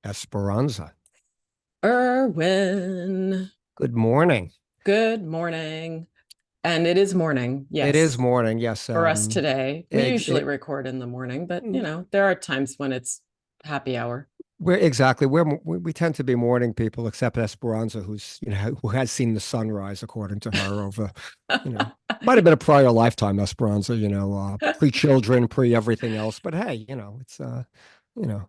Esperanza. Irwin, Good morning. good morning. And it is morning, It is yes, morning. Yes. for us today. We Ex usually record in the morning, but there are times when it's happy hour. we're exactly we tend to be morning people, except Esperanza, who has seen the sunrise, according to her, over, might have been a prior lifetime, Esperanza, pre-children, pre-everything else. But hey, you know,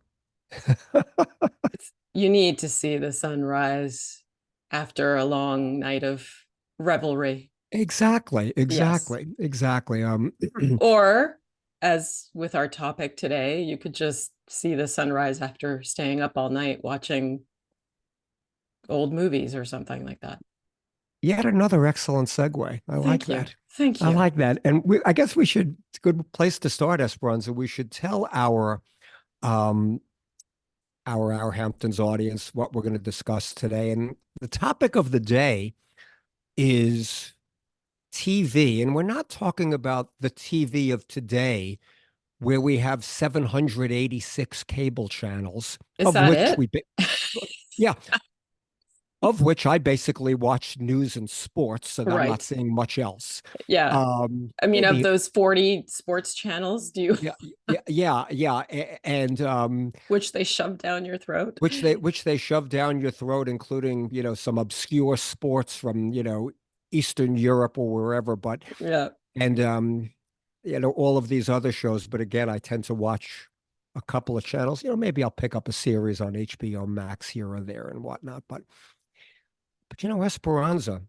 You need to see the sunrise after a long night of revelry. exactly, Yes. exactly, exactly. Or, as with our topic today, you could just see the sunrise after staying up all night watching old movies or something like that. Yet another excellent segue. I like Thank you. that. Thank I you. like that. And I guess it's a good place to start, Esperanza. We should tell um, our Hamptons audience what we're going to discuss today. And the topic of the day is TV. And we're not talking about the TV of today, where we have 786 cable channels, Is of that which it? yeah, of which I basically watch news and sports, so that I'm not Right. seeing much else. Yeah. I mean, of Maybe, those 40 sports channels, do you yeah, yeah, and which they shove down your throat? which they shove down your throat, including some obscure sports from Eastern Europe or wherever, but Yeah. and all of these other shows. But again, I tend to watch a couple of channels. Maybe I'll pick up a series on HBO Max here or there and whatnot. But Esperanza.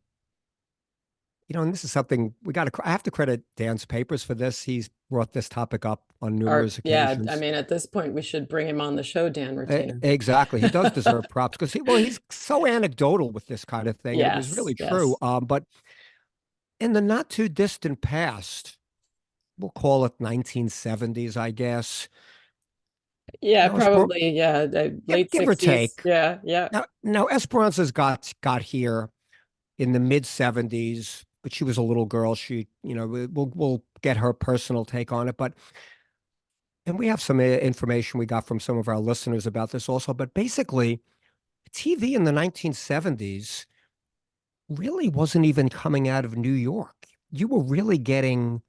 And this is something I have to credit Dan's papers for this. He's brought this topic up on numerous Yeah, I occasions. mean, at this point, we should bring him on the show, Dan Retainer. Exactly. He does deserve props because he's so anecdotal with this kind of thing. And it was Yes, really true. yes. But in the not too distant past, we'll call it 1970s, I guess. Yeah, Now, Esper probably. Yeah, the give, late give or 60s. take. Yeah, yeah. Now Esperanza's got here in the mid 70s, but she was a little girl. We'll get her personal take on it, but and we have some information we got from some of our listeners about this also. But basically, TV in the 1970s really wasn't even coming out of New York. You were really getting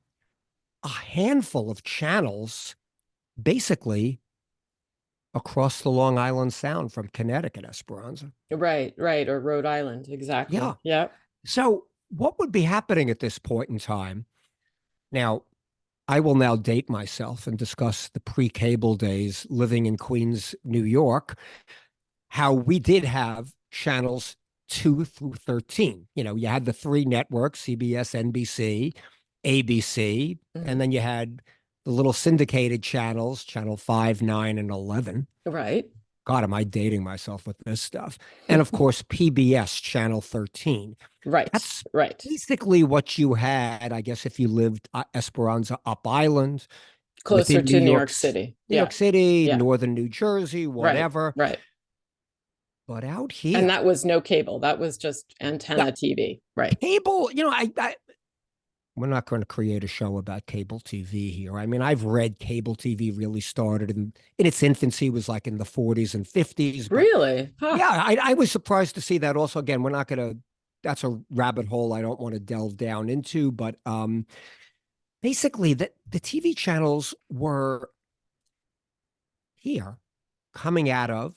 a handful of channels, basically across the Long Island Sound from Connecticut, Esperanza. Right, right. Or Rhode Island. Yeah. Exactly. Yeah. So, what would be happening at this point in time? Now, I will now date myself and discuss the pre-cable days living in Queens, New York, how we did have channels 2 through 13. You had the three networks, CBS, NBC, ABC, Mhm. and then you had the little syndicated channels, channel 5, 9, and 11. Right. God, am I dating myself with this stuff? And of course, PBS, channel 13. Right, That's right. basically what you had, I guess, if you lived Esperanza Up Island, Closer within to New York City. New York Yeah, City, yeah. northern New Jersey, Right, whatever. right. But out And here, that was no cable. That was just yeah, antenna TV. Right. cable, we're not going to create a show about cable TV here. I mean, I've read cable TV really started in its infancy, was like in the 40s and 50s. But Really? Huh. yeah, I was surprised to see that also. Again, we're not going to, that's a rabbit hole I don't want to delve down into. But basically, the TV channels were here, coming out of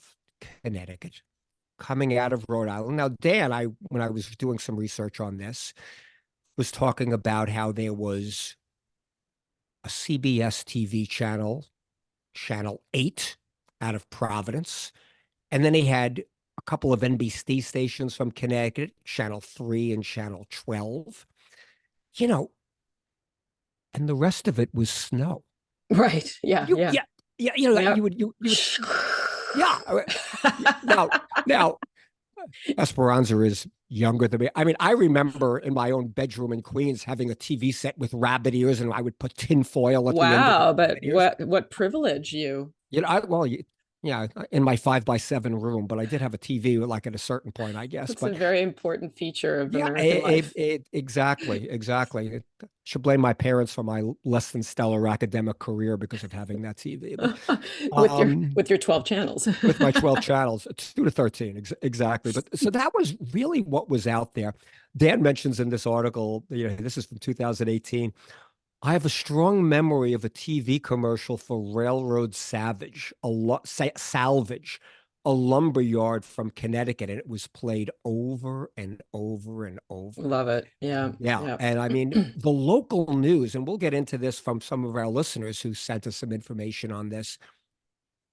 Connecticut, coming out of Rhode Island. Now, Dan, when I was doing some research on this, was talking about how there was a CBS TV channel, Channel 8, out of Providence. And then he had a couple of NBC stations from Connecticut, Channel 3 and Channel 12. You know, and the rest of it was snow. Right. Yeah, You yeah. yeah, yeah, Yep. you would yeah. Now Esperanza is younger than me. I mean, I remember in my own bedroom in Queens having a TV set with rabbit ears, and I would put tin foil at the end of the Wow, but rabbit ears. what privilege you. You know, I, well, Yeah, in my 5 by 7 room, but I did have a TV like at a certain point, I guess. It's a But very important feature of yeah, American life. exactly, exactly. Should blame my parents for my less than stellar academic career because of having that TV. But With your 12 channels. with my 12 channels, it's 2 to 13, exactly. But so that was really what was out there. Dan mentions in this article, this is from 2018. I have a strong memory of a TV commercial for Railroad Salvage, a lumber yard from Connecticut, and it was played over and over and over. Love it. Yeah. Yeah. Yeah. And I mean, the local news, and we'll get into this from some of our listeners who sent us some information on this,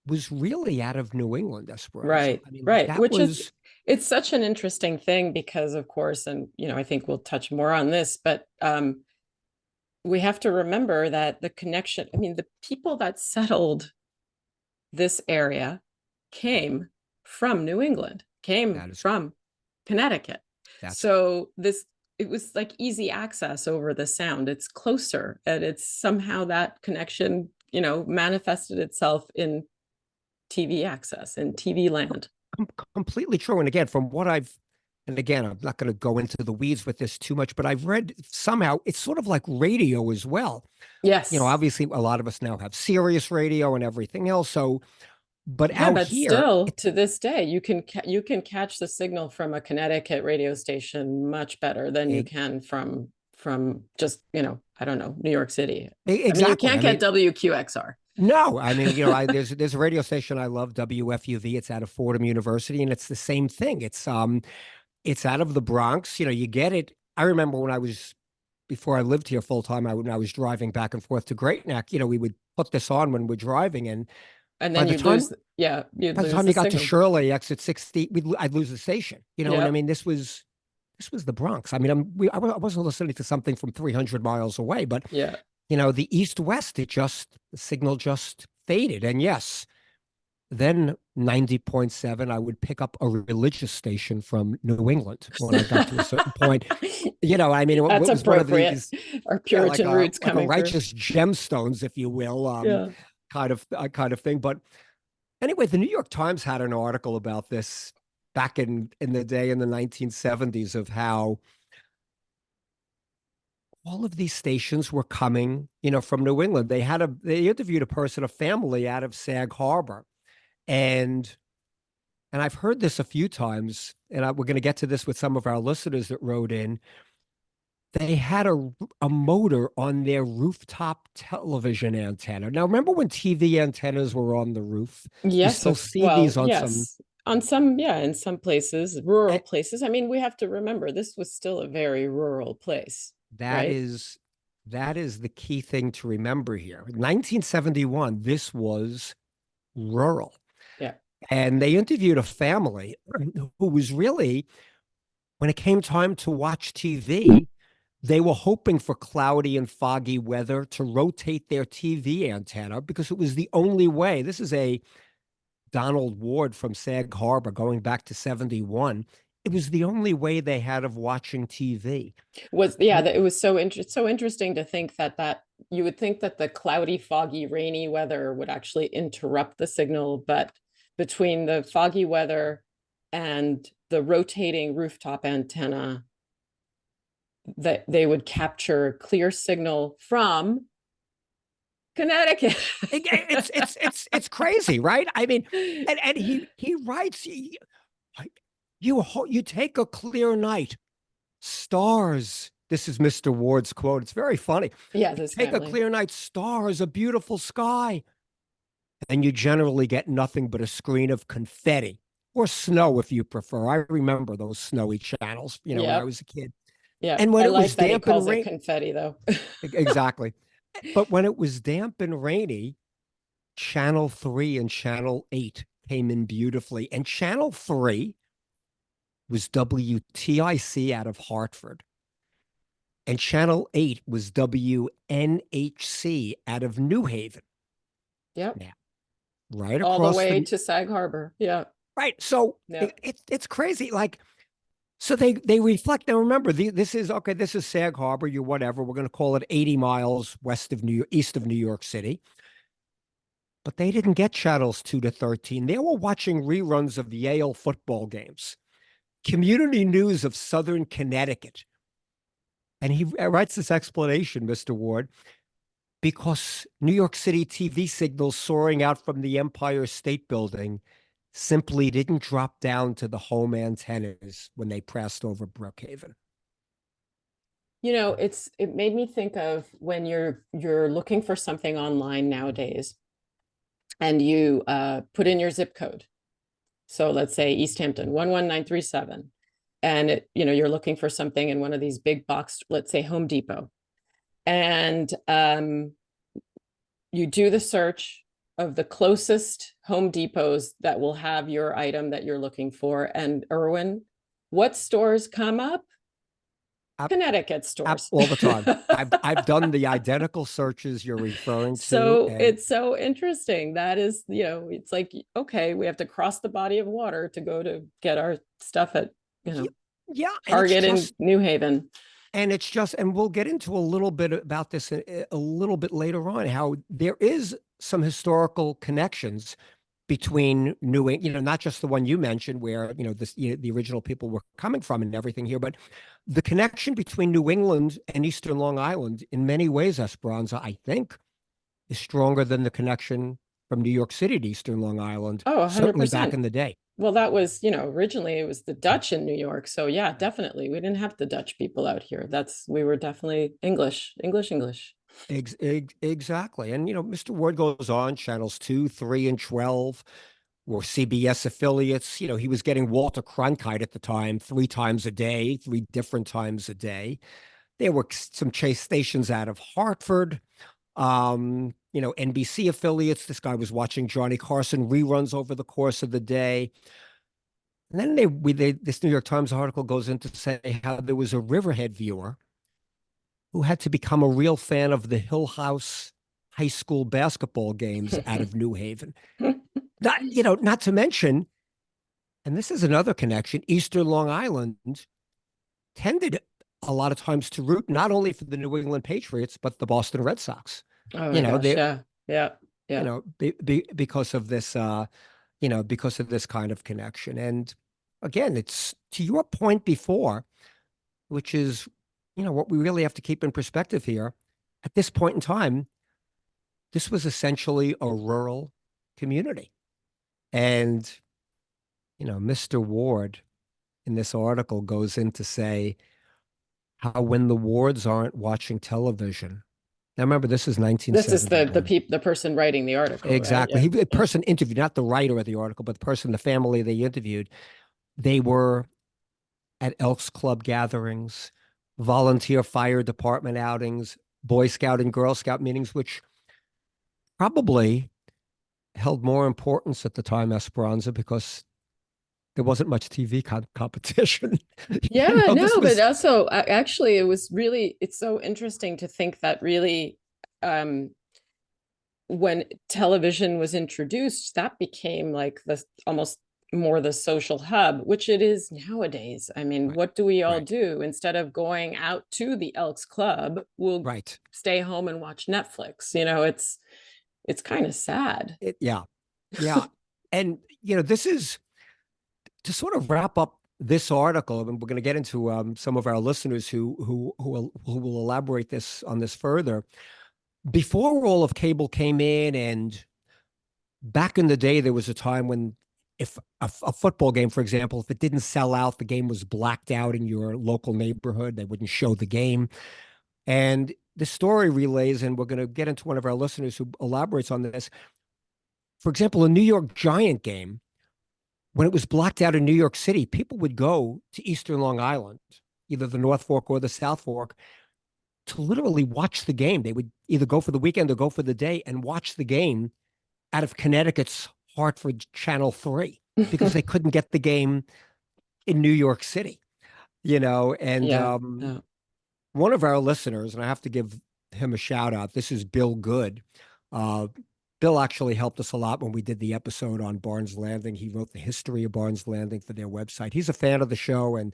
was really out of New England, Esperanza. Right. I mean, like Right. that Which is, was it's such an interesting thing because, of course, and, I think we'll touch more on this, but we have to remember that the connection, I mean, the people that settled this area came from New England, came that is from Connecticut. that's So it was like easy access over the sound. It's closer, and it's somehow that connection, manifested itself in TV access in TV land. completely true. And again, and again, I'm not going to go into the weeds with this too much, but I've read somehow it's sort of like radio as well. Yes. Obviously, a lot of us now have Sirius radio and everything else. So, but Yeah, out but here, still to this day, you can catch the signal from a Connecticut radio station much better than you it, can from just, I don't know, New York City. I mean, you exactly. can't I get mean, WQXR. no, I mean, there's a radio station I love, WFUV. It's out of Fordham University, and it's the same thing. It's out of the Bronx. You get it. I remember before I lived here full time, when I was driving back and forth to Great Neck, we would put this on when we're driving, and And by then the time you'd by the lose time the you got to signal. Shirley, exit 60, I'd lose the station. And I Yep. mean, this was the Bronx. I mean, I wasn't listening to something from 300 miles away, but Yeah. the East West, the signal just faded. And yes, then 90.7, I would pick up a religious station from New England when I got to a certain point. I mean, That's it was one of appropriate. these, Our yeah, like Puritan a roots like a coming through. righteous gemstones, if you will, Yeah. kind of thing. But anyway, the New York Times had an article about this back in the day in the 1970s of how all of these stations were coming, from New England. They interviewed a family out of Sag Harbor, and I've heard this a few times, and we're going to get to this with some of our listeners that wrote in. They had a motor on their rooftop television antenna. Now, remember when TV antennas were on the roof? You Yes, still see these on some. yes. On some, yeah, in some places, rural eh, places. I mean, we have to remember this was still a very rural place, That right? is that is the key thing to remember here. 1971, this was rural. Yeah. And they interviewed a family who was really, when it came time to watch TV, they were hoping for cloudy and foggy weather to rotate their TV antenna because it was the only way. This is a Donald Ward from Sag Harbor going back to 71. It was the only way they had of watching TV. That it was so interesting to think that you would think that the cloudy, foggy, rainy weather would actually interrupt the signal, but between the foggy weather and the rotating rooftop antenna, that they would capture clear signal from Connecticut. It's crazy, right? I mean, and he writes, you take a clear night, stars. This is Mr. Ward's quote. It's very funny. Yeah, You this take a family. clear night, stars, a beautiful sky, and you generally get nothing but a screen of confetti or snow if you prefer. I remember those snowy channels, when I Yep. was a kid. Yeah. And when I it was like that he damp and calls it rain, confetti though. exactly. But when it was damp and rainy, Channel 3 and Channel 8 came in beautifully. And Channel 3 was WTIC out of Hartford. And Channel 8 was WNHC out of New Haven. Yep. Now, right All the across way the to Sag Harbor. Yeah. right. So Yeah. it's crazy. Like, so they reflect. Now remember, this is okay. This is Sag Harbor. You whatever. We're going to call it 80 miles east of New York City. but they didn't get channels 2 to 13. They were watching reruns of Yale football games, community news of Southern Connecticut. And he writes this explanation, Mr. Ward, because New York City TV signals soaring out from the Empire State Building simply didn't drop down to the home antennas when they passed over Brookhaven. It made me think of when you're looking for something online nowadays and you put in your zip code. So let's say East Hampton 11937, and you're looking for something in one of these big box, let's say Home Depot, and you do the search of the closest Home Depots that will have your item that you're looking for. And Irwin, what stores come up? Connecticut stores. All the time. I've done the identical searches you're referring to. So it's so interesting. That is, it's like, okay, we have to cross the body of water to go to get our stuff at, Target in New Haven. And it's just, and we'll get into a little bit about this a little bit later on, how there is some historical connections between New England, not just the one you mentioned where, the original people were coming from and everything here, but the connection between New England and Eastern Long Island in many ways, Esperanza, I think, is stronger than the connection from New York City to Eastern Long Island. Oh, 100%. Certainly back in the day. Well, that was, originally it was the Dutch in New York. So yeah, definitely. We didn't have the Dutch people out here. We were definitely English. Exactly. And, Mr. Ward goes on, channels 2, 3, and 12 were CBS affiliates. He was getting Walter Cronkite at the time 3 times a day, 3 different times a day. There were some chase stations out of Hartford, NBC affiliates. This guy was watching Johnny Carson reruns over the course of the day. And then this New York Times article goes into say how there was a Riverhead viewer who had to become a real fan of the Hill House high school basketball games out of New Haven. Not to mention, and this is another connection, Eastern Long Island tended a lot of times to root not only for the New England Patriots, but the Boston Red Sox. Oh my gosh, yeah. Because of this, because of this kind of connection. And again, it's to your point before, which is, what we really have to keep in perspective here. At this point in time, this was essentially a rural community. And, Mr. Ward in this article goes in to say how when the Wards aren't watching television. Now, remember, this is 1970. This is the person writing the article. Exactly. Right? Yeah. The person interviewed, not the writer of the article, but the family they interviewed. They were at Elks Club gatherings, volunteer fire department outings, Boy Scout and Girl Scout meetings, which probably held more importance at the time, Esperanza, because there wasn't much TV competition. Yeah, but also actually it's so interesting to think that really when television was introduced, that became like almost more the social hub, which it is nowadays. I mean, what do we all do? Instead of going out to the Elks Club, we'll stay home and watch Netflix. It's kind of sad. Yeah. And, this is to sort of wrap up this article, and we're going to get into some of our listeners who will elaborate on this further. Before all of cable came in, and back in the day, there was a time when if a football game, for example, if it didn't sell out, the game was blacked out in your local neighborhood. They wouldn't show the game. And the story relays, and we're going to get into one of our listeners who elaborates on this. For example, a New York Giant game, when it was blacked out in New York City, people would go to Eastern Long Island, either the North Fork or the South Fork, to literally watch the game. They would either go for the weekend or go for the day and watch the game out of Connecticut's Hartford Channel 3 because they couldn't get the game in New York City, and one of our listeners, and I have to give him a shout out. This is Bill Good. Bill actually helped us a lot when we did the episode on Barnes Landing. He wrote the history of Barnes Landing for their website. He's a fan of the show, and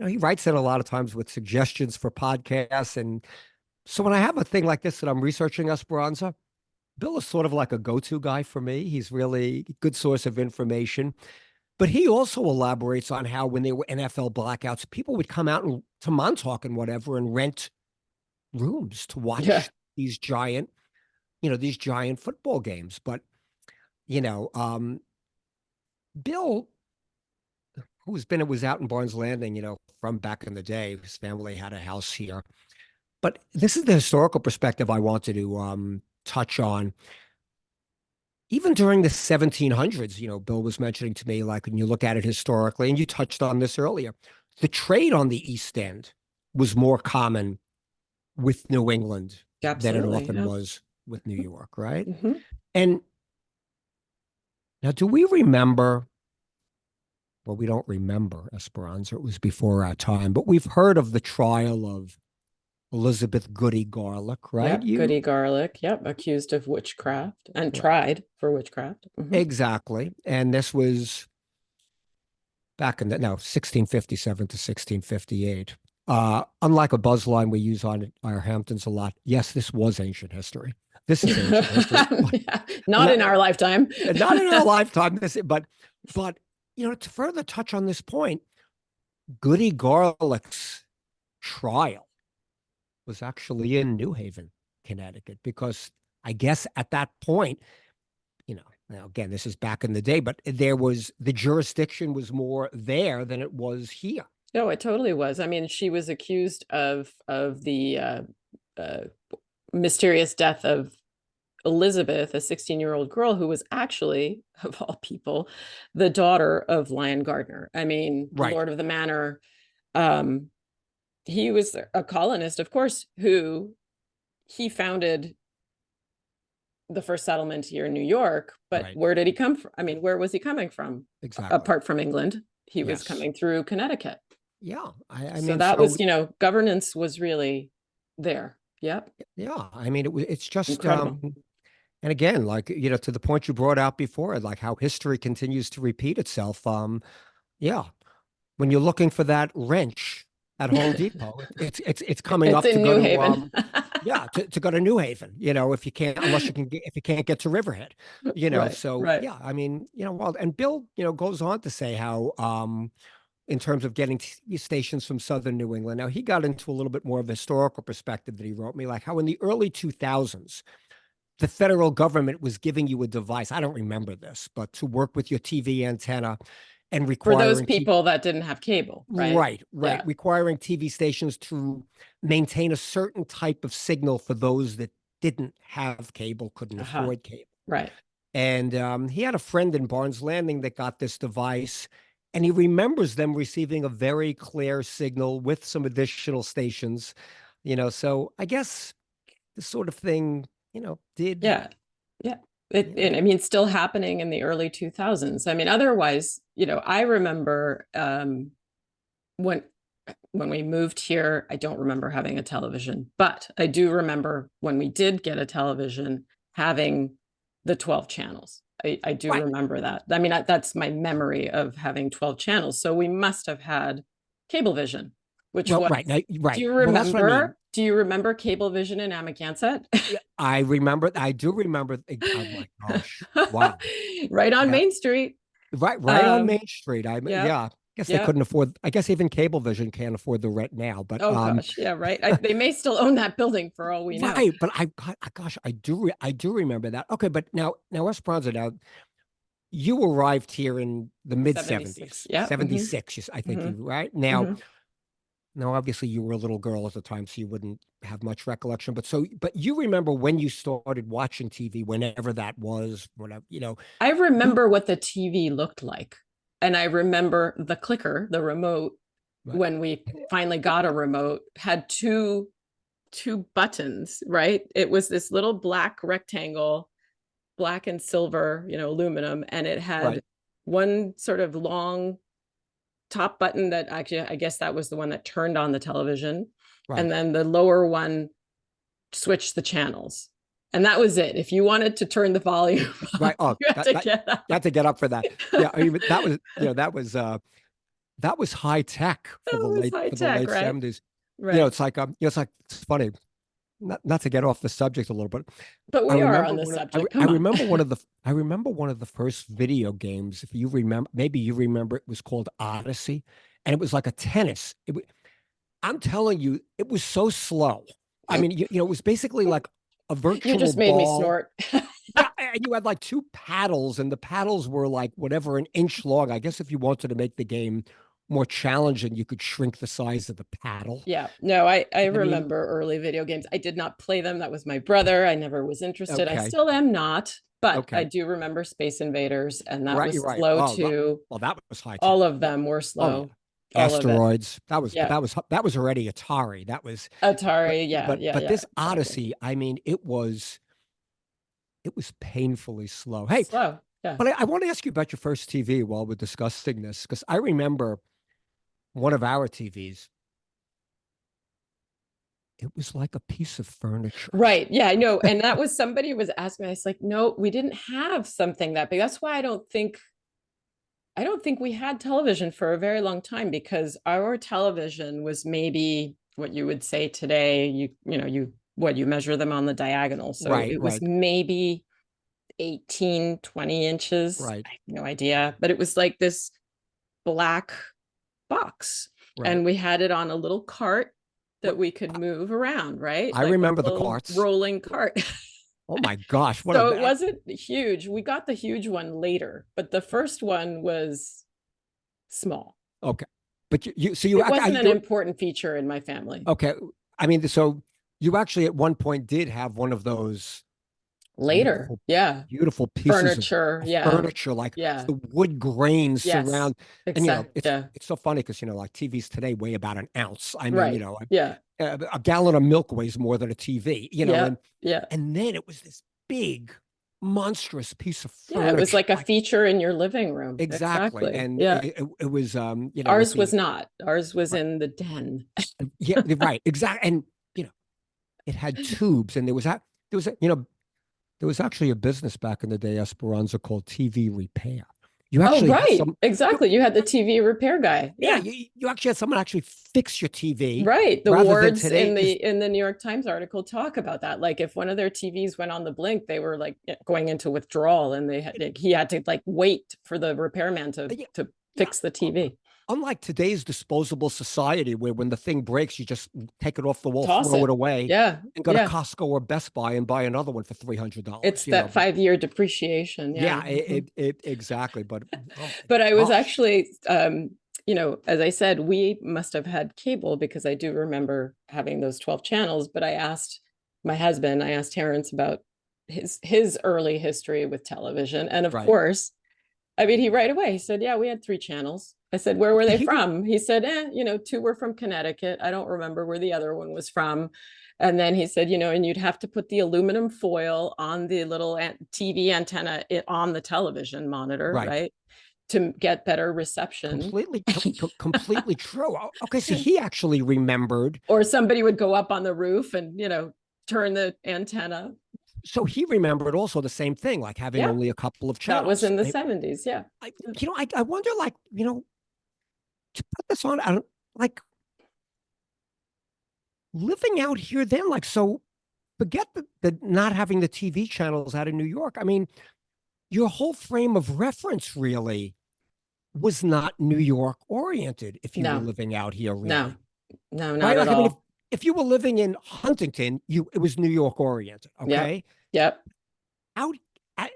he writes in a lot of times with suggestions for podcasts. And so when I have a thing like this that I'm researching, Esperanza, Bill is sort of like a go-to guy for me. He's really a good source of information. But he also elaborates on how when there were NFL blackouts, people would come out to Montauk and whatever and rent rooms to Yeah. watch these giant, these giant football games. But, you know, Bill, was out in Barnes Landing, from back in the day. His family had a house here. But this is the historical perspective I wanted to touch on. Even during the 1700s, Bill was mentioning to me, like when you look at it historically, and you touched on this earlier, the trade on the East End was more common with New England than it Absolutely. often Yeah. was with New York, right? Hmm. And now, do we remember? Well, we don't remember Esperanza. It was before our time, but we've heard of the trial of Elizabeth Goody Garlick, right? Yep. Goody Garlic. Yep. Accused of witchcraft and Right. tried for witchcraft. Hmm. Exactly. And this was back in the, no, 1657 to 1658. Unlike a buzz line we use on our Hamptons a lot, yes, this was ancient history. This is ancient history. Yeah. Not in our lifetime. Not in our lifetime. But to further touch on this point, Goody Garlick's trial was actually in New Haven, Connecticut, because I guess at that point, now again, this is back in the day, but the jurisdiction was more there than it was here. No, it totally was. I mean, she was accused of the uh, mysterious death of Elizabeth, a 16-year-old girl who was actually, of all people, the daughter of Lion Gardner. I mean, Right. Lord of the Manor. Um, he was a colonist, of course, who he founded the first settlement here in New York. But Right. where did he come from? I mean, where was he coming from? Exactly. Apart from England, he was Yes. coming through Connecticut. Yeah. I So mean, that was, governance was really there. Yep. yeah. I mean, it's just, Incredible. and again, like, to the point you brought out before, like how history continues to repeat itself. Yeah. When you're looking for that wrench at Home Depot, it's coming It's up to in go New to, Haven. yeah, to go to New Haven, if you can't, unless if you can't get to Riverhead, Right, so right. yeah, I mean, well, and Bill, goes on to say how, in terms of getting TV stations from Southern New England. Now, he got into a little bit more of a historical perspective that he wrote me, like how in the early 2000s, the federal government was giving you a device. I don't remember this, but to work with your TV antenna and For those requiring people that didn't have cable, right? right, right, Yeah. requiring TV stations to maintain a certain type of signal for those that didn't have cable, couldn't Uh-huh. afford cable. Right. And he had a friend in Barnes Landing that got this device, and he remembers them receiving a very clear signal with some additional stations. So I guess this sort of thing, did, Yeah. Yeah. It, you know, and I mean, still happening in the early 2000s. I mean, otherwise, I remember when when we moved here, I don't remember having a television, but I do remember when we did get a television having the 12 channels. I do right. remember that. I mean, that's my memory of having 12 channels. So we must have had Cablevision, which Well, was, right. Now, do right. you Well, that's what I mean. remember? Do you remember Cablevision in Amagansett? Yeah, I remember. I do remember. Oh my gosh. Wow. Right on Yeah. Main Street. Right on Um, Main Street. yep, Yeah. I guess they yep. couldn't afford. I guess even Cablevision can't afford the rent now. But Oh gosh, yeah, right. They may still own that building for all we know. right. But gosh, I do remember that. Okay, but now Esperanza. Now you arrived here in the mid 76. '70s, Yeah. Hmm. '76. I think Hmm. you right now. Hmm. Now, obviously, you were a little girl at the time, so you wouldn't have much recollection. But you remember when you started watching TV, whenever that was, whatever, I you, remember what the TV looked like. And I remember the clicker, the remote, right, when we finally got a remote, had two buttons, right? It was this little black rectangle, black and silver, aluminum, and it had right, one sort of long top button that actually, I guess that was the one that turned on the television. And right, then the lower one switched the channels. And that was it. If you wanted to turn the volume right. up, Oh, you had to get up. you had to get up for that. Yeah, I mean, that was high tech That was high for the tech, late right? '70s. Right. It's like it's funny. not to get off the subject a little bit. But I we are remember on the one of, subject. I Come on. remember one of the I remember one of the first video games. If you remember, maybe you remember, it was called Odyssey, and it was like a tennis. I'm telling you, it was so slow. I mean, it was basically like a You virtual just made me ball. snort. Yeah, and you had like two paddles, and the paddles were like whatever, an inch long. I guess if you wanted to make the game more challenging, you could shrink the size of the paddle. Yeah, no, I I mean, remember early video games. I did not play them. That was my brother. I never was interested. I okay, still am not, but I okay, do remember Space Invaders, and that right, was you're right. slow Oh, too. well, that was high All tech. of them were Oh yeah, slow. All of it. asteroids. That was, but Yeah. that was already Atari. That was, but Atari. Yeah, yeah, but yeah, this exactly. Odyssey, I mean, it was painfully slow. Hey, Slow. Yeah. but I want to ask you about your first TV while we're discussing this, because I remember one of our TVs. It was like a piece of furniture. Right. Yeah, I know. And that was somebody was asking me, I was like, no, we didn't have something that big. That's why I don't think we had television for a very long time, because our television was maybe what you would say today, you measure them on the diagonal. So Right, it was right, maybe 18, 20 inches. right, I have no idea, but it was like this black box, right. and we had it on a little cart What that we could move around, right? I Like a remember the little carts. rolling cart. Oh my gosh, what a So it wasn't huge. We got the huge one later, but the first one was small. okay. But so It wasn't an important feature in my family. okay. I mean, so you actually at one point did have one of those Later, beautiful, yeah. beautiful pieces Furniture, of yeah. furniture, like Yeah. the wood grain Yes. surround. And Exactly. Yeah. it's so funny because like TVs today weigh about an ounce. I mean, Right. Yeah. a gallon of milk weighs more than a TV. Yeah. Yeah. And then it was this big, monstrous piece of Yeah. It was furniture, like a like feature in your living room. exactly. Exactly. And Yeah. it was with Ours was the not. Ours was right, in the den. yeah, right, exactly. And it had tubes, and there was a, there was actually a business back in the day, Esperanza, called TV Repair. You Oh, actually had right. some, you, Exactly. You had the TV repair guy. yeah, Yeah. you actually had someone actually fix your TV Right. The rather than wards today in the is in the New York Times article talk about that. Like if one of their TVs went on the blink, they were like going into withdrawal, and he had to like wait for the repairman to yeah, to yeah. fix the TV. Unlike today's disposable society, where when the thing breaks, you just take it off the wall, Toss throw it it. away, Yeah. and go to Yeah. Costco or Best Buy and buy another one for $300. It's that 5-year depreciation. Yeah. Yeah, it exactly. But oh my But I was gosh, actually, as I said, we must have had cable, because I do remember having those 12 channels. But I asked my husband, I asked Terrence about his early history with television. And of right? course, I mean, he right away, he said, yeah, we had 3 channels. I said, where were they He from? He said, 2 were from Connecticut. I don't remember where the other one was from. And then he said, and you'd have to put the aluminum foil on the little TV antenna on the television monitor, right. right? To get better reception. Completely true. Okay, so he actually remembered. Or somebody would go up on the roof and, turn the antenna. So he remembered also the same thing, like having Yeah. only a couple of That was channels. in the 70s. Yeah. I wonder, like, to put this on, I don't like living out here then, like, so forget the not having the TV channels out of New York. I mean, your whole frame of reference really was not New York oriented if you were No, living out here, no, really. no, not Right? at Like, I mean, all. if you were living in Huntington, it was New York oriented, Yep. okay? Yep. Out, I,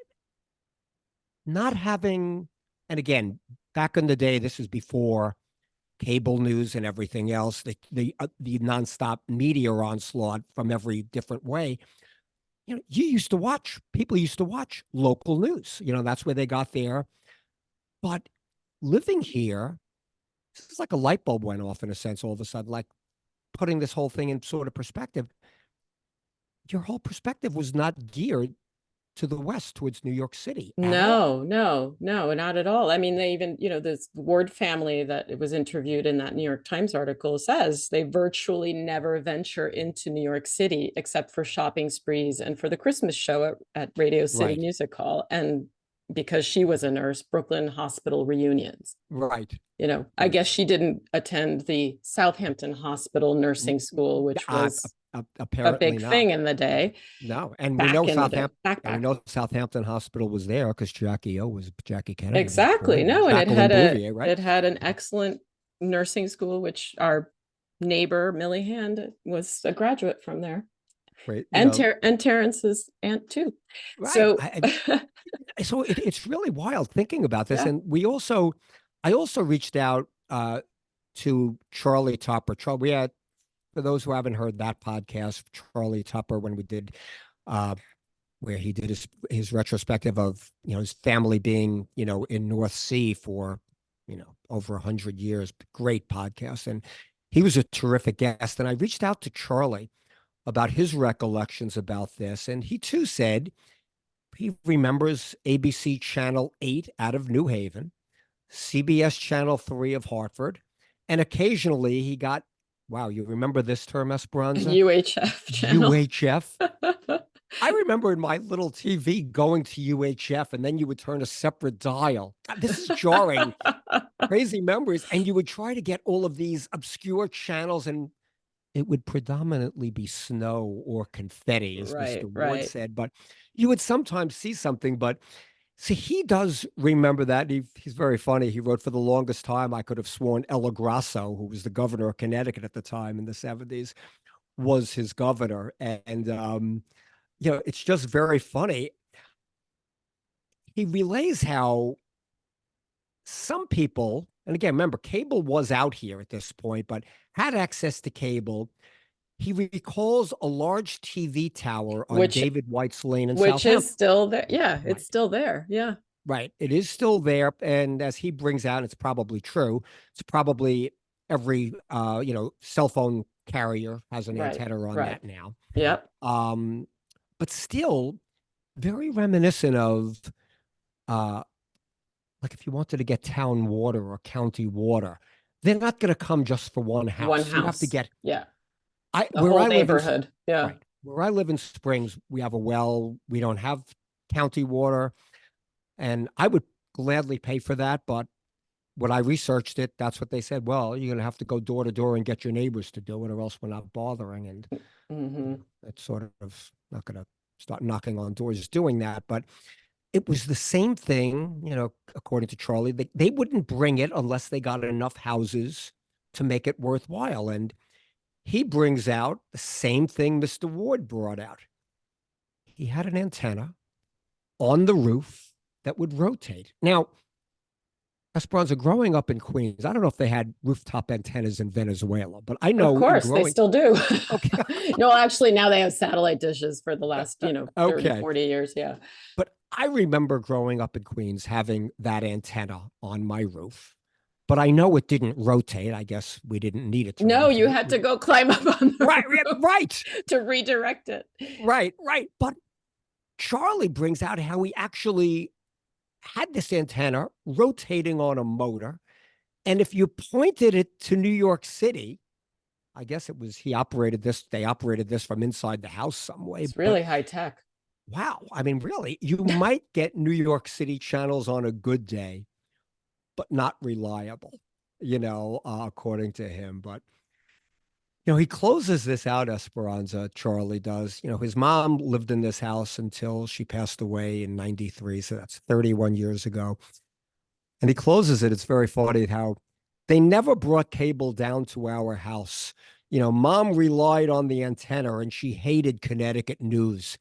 not having, and again, back in the day, this is before cable news and everything else, the nonstop media onslaught from every different way. People used to watch local news. That's where they got there. But living here, this is like a light bulb went off in a sense all of a sudden, like putting this whole thing in sort of perspective. Your whole perspective was not geared to the west towards New York City at all. No, no, no, not at all. I mean, they even, this Ward family that it was interviewed in that New York Times article says they virtually never venture into New York City except for shopping sprees and for the Christmas show at Radio City Right. Music Hall. And because she was a nurse, Brooklyn Hospital reunions. Right. I Right. guess she didn't attend the Southampton Hospital nursing school, which I, was a apparently big not. thing in the day, No, and we back know in the day, Southampton. And we back. know Southampton Hospital was there because Jackie Kennedy was Exactly. born. No, and Jacqueline Bouvier, right? it had an excellent nursing school, which our neighbor Millie Hand was a graduate from there, Right. and Terrence's aunt too. Right. So So it's really wild thinking about this. yeah, And I also reached out to Charlie Tupper. We had, for those who haven't heard that podcast, Charlie Tupper, when we did uh, where he did his retrospective of his family being in North Sea for over 100 years. Great podcast, and he was a terrific guest. And I reached out to Charlie about his recollections about this, and he too said he remembers ABC Channel 8 out of New Haven, CBS Channel 3 of Hartford, and occasionally he got, wow, you remember this term, Esperanza? UHF channel. UHF. I remember in my little TV going to UHF and then you would turn a separate dial. God, this is jarring, crazy memories. And you would try to get all of these obscure channels, and it would predominantly be snow or confetti, as Mr. Right, Ward right. said. But you would sometimes see something. But see, he does remember that. He's very funny. He wrote, for the longest time, I could have sworn Ella Grasso, who was the governor of Connecticut at the time in the 70s, was his governor. And, it's just very funny. He relays how some people, and again, remember, cable was out here at this point, but had access to cable. He recalls a large TV tower on Which David White's Lane in is Southampton. still there. Yeah, it's Right. still there. Yeah. Right. It is still there. And as he brings out, it's probably true. It's probably every cell phone carrier has an Right, antenna on right. that now. Yep. Um, but still very reminiscent of uh like if you wanted to get town water or county water, they're not going to come just for one One house. You have to house. get Yeah. I The where whole I live in neighborhood. Yeah. right. Where I live in Springs, we have a well. We don't have county water, and I would gladly pay for that, but when I researched it, that's what they said. Well, you're going to have to go door to door and get your neighbors to do it, or else we're not bothering. And Hmm. it's sort of not going to start knocking on doors doing that. But it was the same thing, according to Charlie. They wouldn't bring it unless they got enough houses to make it worthwhile. And he brings out the same thing Mr. Ward brought out. He had an antenna on the roof that would rotate. Now, Esperanza, growing up in Queens, I don't know if they had rooftop antennas in Venezuela, but I Of know in course, they growing, still do. okay, No, actually, now they have satellite dishes for the last, 30, okay. 40 years. Yeah. But I remember growing up in Queens having that antenna on my roof, but I know it didn't rotate. I guess we didn't need it to No, you rotate. had to go climb up on the Right, roof right, to redirect it. right. But Charlie brings out how he actually had this antenna rotating on a motor. And if you pointed it to New York City, I guess it was they operated this from inside the house some way. It's But really high tech. wow, I mean, really, you might get New York City channels on a good day, but not reliable, according to him. But he closes this out, Esperanza, Charlie does. His mom lived in this house until she passed away in 93. So that's 31 years ago. And he closes it. It's very funny how they never brought cable down to our house. Mom relied on the antenna and she hated Connecticut news.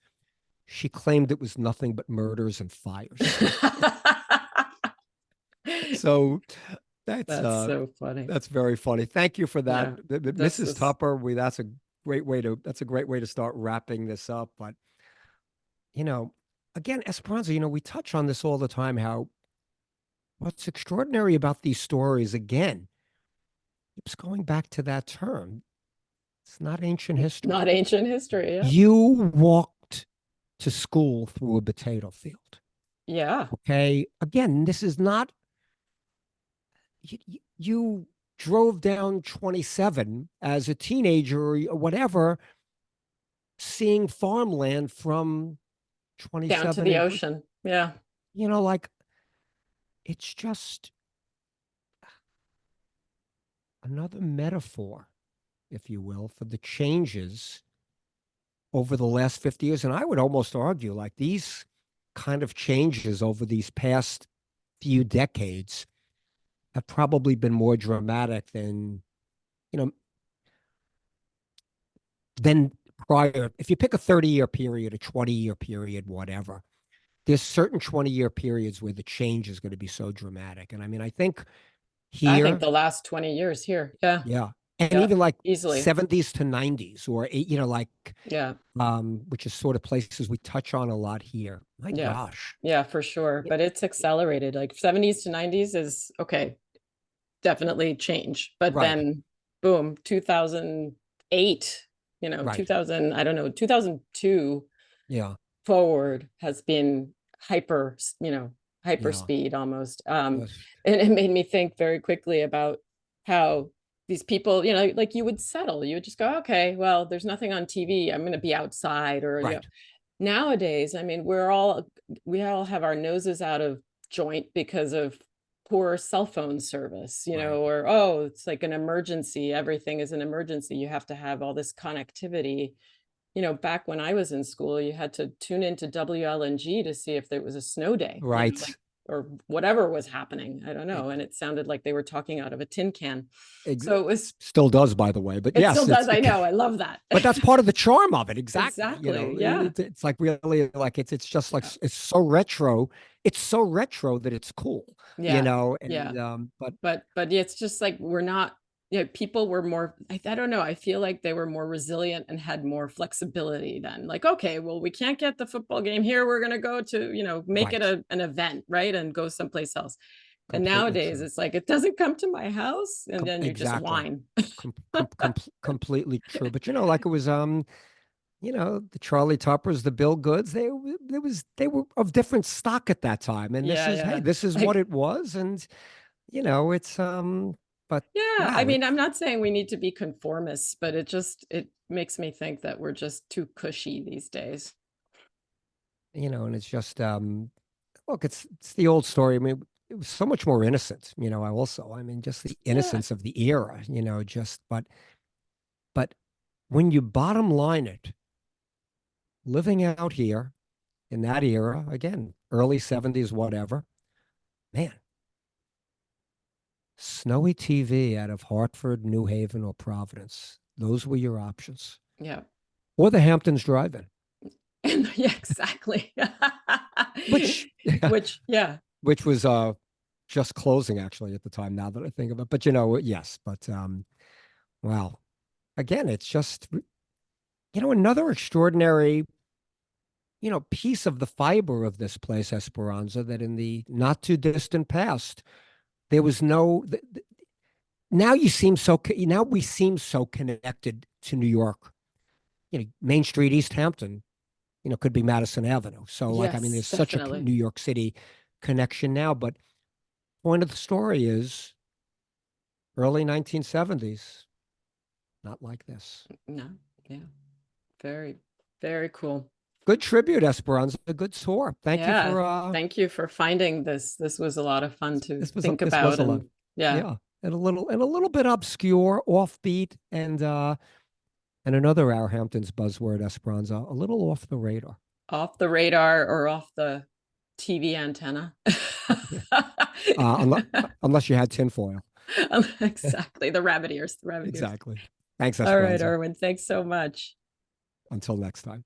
She claimed it was nothing but murders and fires. So that's That's so funny. that's very funny. Thank you for that, Yeah. This Mrs. is Tupper. That's a great way to start wrapping this up. But you know, again, Esperanza, we touch on this all the time. How what's extraordinary about these stories again keeps going back to that term. It's not ancient history. not ancient history. Yeah. You walked to school through a potato field. Yeah. Okay. Again, this is not, you drove down 27 as a teenager or whatever, seeing farmland from Down to 27 the and, ocean. Yeah. like it's just another metaphor, if you will, for the changes over the last 50 years. And I would almost argue like these kind of changes over these past few decades have probably been more dramatic you know, than prior. If you pick a 30-year period, a 20-year period, whatever, there's certain 20-year periods where the change is going to be so dramatic. And I mean, I think I think here, the last 20 years here. Yeah. yeah. And Yeah. even like Easily. 70s to 90s or like Yeah. which is sort of places we touch on a lot here. My Yeah. gosh. Yeah, for sure. Yeah, But it's accelerated. Like 70s to 90s is okay, definitely change. But right, then boom, 2008, right. 2000, I don't know, 2002 Yeah, forward has been hyper yeah. speed almost. Yes. And it made me think very quickly about how these people, like you would settle, you would just go, okay, well, there's nothing on TV. I'm going to be outside or, Right, nowadays, I mean, we all have our noses out of joint because of poor cell phone service, right. or oh, it's like an emergency. Everything is an emergency. You have to have all this connectivity. Back when I was in school, you had to tune into WLNG to see if there was a snow day, like Right. or whatever was happening. I don't It, know. And it sounded like they were talking out of a tin can. So it still does, by the way. But it still yes, does. I know. I love that. but that's part of the charm of it. Exactly. Exactly. Yeah. It's like really like it's just like Yeah. it's so retro. It's so retro that it's cool, Yeah. Yeah. and but But it's just like we're not, people were more, I don't know, I feel like they were more resilient and had more flexibility then. Like, okay, well, we can't get the football game here. We're gonna go to, make it right. an event, right? And go someplace else. And Completely nowadays true. it's like it doesn't come to my house, and then you just Exactly. whine. Completely true. But like it was the Charlie Tuppers, the Bill Goods, they were of different stock at that time. And Yeah, hey, yeah. this is what Like, it was. And it's but yeah, I wow, mean, I'm not saying we need to be conformists, but it makes me think that we're just too cushy these days. and it's just look, it's the old story. I mean, it was so much more innocent, I mean, just the Yeah. innocence of the era, just but when you bottom line it, living out here in that era, again, early 70s, whatever, man, snowy TV out of Hartford, New Haven, or Providence. Those were your options. Yeah. Or the Hamptons Drive-In, And yeah, exactly. which Which, yeah, which was just closing actually at the time, now that I think of it. But yes, but wow. Again, it's just another extraordinary, piece of the fiber of this place, Esperanza, that in the not too distant past, there was no now now we seem so connected to New York. Main Street, East Hampton, could be Madison Avenue. So, like, I mean, yes, there's such a definitely. New York City connection now. But point of the story is early 1970s, not like this. No, yeah, very, very cool. Good tribute, Esperanza. A good tour. Thank you Yeah, for thank you for finding this. This was a lot of fun to think this was about, a lot. and yeah, Yeah. And a little bit obscure, offbeat, and another Our Hamptons buzzword, Esperanza, a little off the radar. off the radar or off the TV antenna. Yeah. Unless you had tinfoil. Exactly, the rabbit ears, the rabbit ears. Exactly. Thanks, All right, Esperanza. Irwin, thanks so much. Until next time.